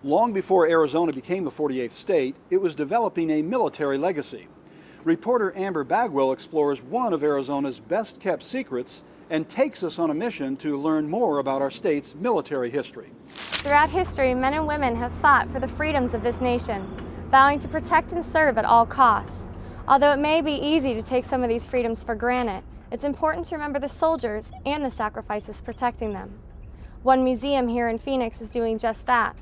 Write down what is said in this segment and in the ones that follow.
Long before Arizona became the 48th state, it was developing a military legacy. Reporter Amber Bagwell explores one of Arizona's best-kept secrets and takes us on a mission to learn more about our state's military history. Throughout history, men and women have fought for the freedoms of this nation, vowing to protect and serve at all costs. Although it may be easy to take some of these freedoms for granted, it's important to remember the soldiers and the sacrifices protecting them. One museum here in Phoenix is doing just that.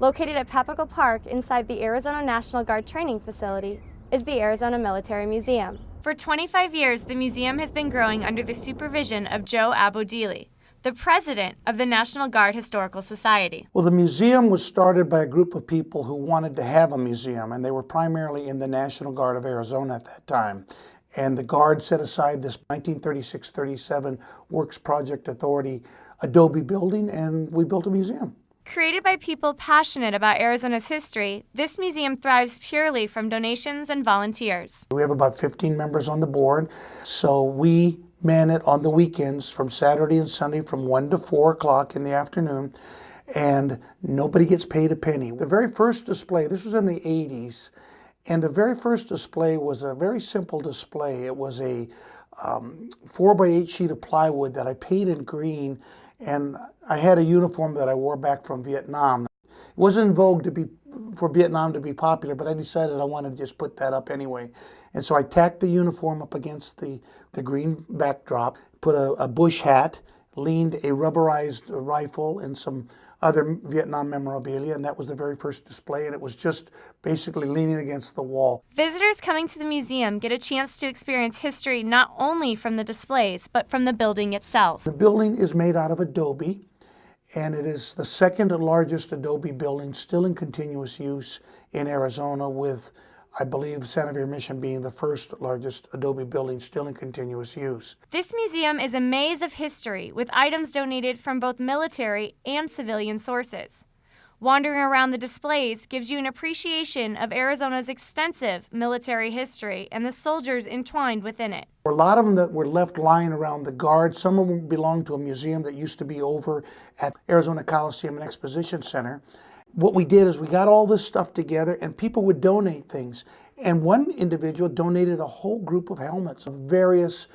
Located at Papago Park inside the Arizona National Guard Training Facility is the Arizona Military Museum. For 25 years, the museum has been growing under the supervision of Joe Abodili, the president of the National Guard Historical Society. Well, the museum was started by a group of people who wanted to have a museum, and they were primarily in the National Guard of Arizona at that time. And the Guard set aside this 1936-37 Works Project Authority adobe building, and we built a museum. Created by people passionate about Arizona's history, this museum thrives purely from donations and volunteers. We have about 15 members on the board, so we man it on the weekends from Saturday and Sunday from 1 to 4 o'clock in the afternoon, and nobody gets paid a penny. The very first display, this was in the 80s, and the very first display was a very simple display. It was a 4x8 sheet of plywood that I painted green, and I had a uniform that I wore back from Vietnam. It wasn't in vogue for Vietnam to be popular, but I decided I wanted to just put that up anyway. And so I tacked the uniform up against the green backdrop, put a bush hat, leaned a rubberized rifle and some other Vietnam memorabilia, and that was the very first display, and it was just basically leaning against the wall. Visitors coming to the museum get a chance to experience history not only from the displays, but from the building itself. The building is made out of adobe, and it is the second largest adobe building still in continuous use in Arizona, with, I believe, Santa Fe Mission being the first largest adobe building still in continuous use. This museum is a maze of history with items donated from both military and civilian sources. Wandering around the displays gives you an appreciation of Arizona's extensive military history and the soldiers entwined within it. A lot of them that were left lying around the Guard, some of them belong to a museum that used to be over at Arizona Coliseum and Exposition Center. What we did is we got all this stuff together and people would donate things. And one individual donated a whole group of helmets of various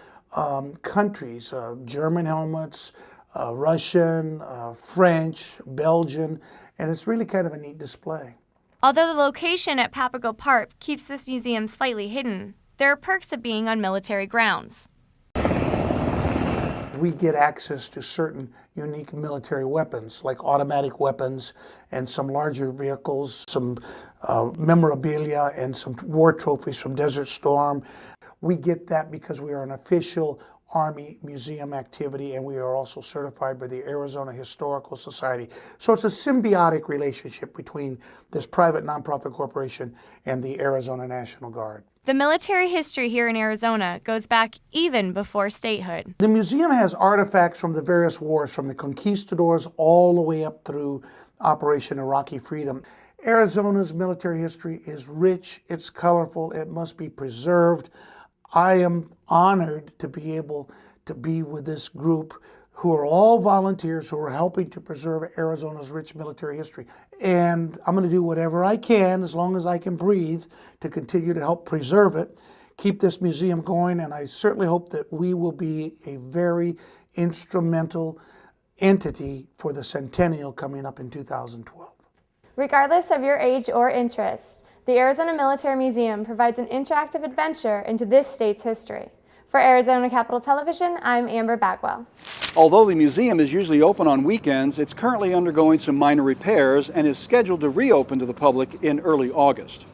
countries, German helmets, Russian, French, Belgian, and it's really kind of a neat display. Although the location at Papago Park keeps this museum slightly hidden, there are perks of being on military grounds. We get access to certain unique military weapons, like automatic weapons and some larger vehicles, some memorabilia and some war trophies from Desert Storm. We get that because we are an official Army museum activity, and we are also certified by the Arizona Historical Society. So it's a symbiotic relationship between this private nonprofit corporation and the Arizona National Guard. The military history here in Arizona goes back even before statehood. The museum has artifacts from the various wars, from the conquistadors all the way up through Operation Iraqi Freedom. Arizona's military history is rich, it's colorful, it must be preserved. I am honored to be able to be with this group who are all volunteers who are helping to preserve Arizona's rich military history. And I'm going to do whatever I can, as long as I can breathe, to continue to help preserve it, keep this museum going, and I certainly hope that we will be a very instrumental entity for the centennial coming up in 2012. Regardless of your age or interest, the Arizona Military Museum provides an interactive adventure into this state's history. For Arizona Capital Television, I'm Amber Bagwell. Although the museum is usually open on weekends, it's currently undergoing some minor repairs and is scheduled to reopen to the public in early August.